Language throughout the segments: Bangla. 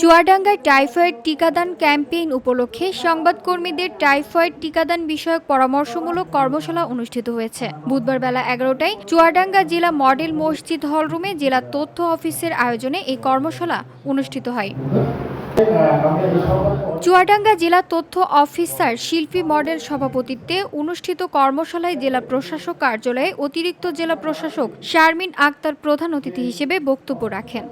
চুয়াডাঙ্গায় টাইফয়েড টিকাদান ক্যাম্পেইন উপলক্ষে সংবাদকর্মীদের টাইফয়েড টিকাদান বিষয়ক পরামর্শমূলক কর্মশালা অনুষ্ঠিত হয়েছে। বুধবার বেলা 11টায় চুয়াডাঙ্গা জেলা মডেল মসজিদ হলরুমে জেলা তথ্য অফিসের আয়োজনে এই কর্মশালা অনুষ্ঠিত হয়। চুয়াডাঙ্গা জেলা তথ্য অফিসার শিল্পী মডেল সভাপতিত্বে অনুষ্ঠিত কর্মশালায় জেলা প্রশাসক কার্যালয়ে অতিরিক্ত জেলা প্রশাসক শারমিন আক্তার প্রধান অতিথি হিসেবে বক্তব্য রাখেন।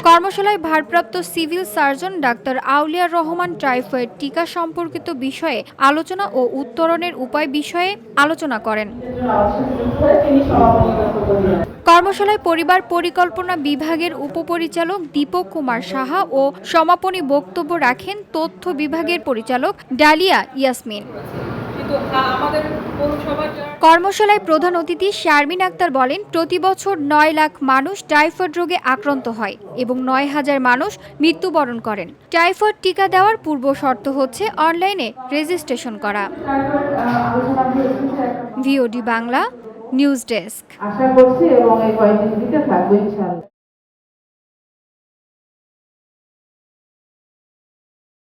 কর্মশালায় ভারপ্রাপ্ত সিভিল সার্জন ডাক্তার আউলিয়া রহমান টাইফয়েড টিকা সম্পর্কিত বিষয়ে আলোচনা ও উত্তরণের উপায় বিষয়ে আলোচনা করেন। কর্মশালায় পরিবার পরিকল্পনা বিভাগের উপপরিচালক দীপক কুমার সাহা ও সমাপনী বক্তব্য রাখেন তথ্য বিভাগের পরিচালক ডালিয়া ইয়াসমিন। কর্মশালায় প্রধান অতিথি শারমিন আক্তার বলেন, প্রতি বছর ৯ লাখ মানুষ টাইফয়েড রোগে আক্রান্ত হয় এবং ৯,০০০ মানুষ মৃত্যুবরণ করেন। টাইফয়েড টিকা দেওয়ার পূর্ব শর্ত হচ্ছে অনলাইনে রেজিস্ট্রেশন করা। VOD Bangla news desk. আশা করছি এবং এই কয়েকদিন দিতে থাকবো ইনশাআল্লাহ।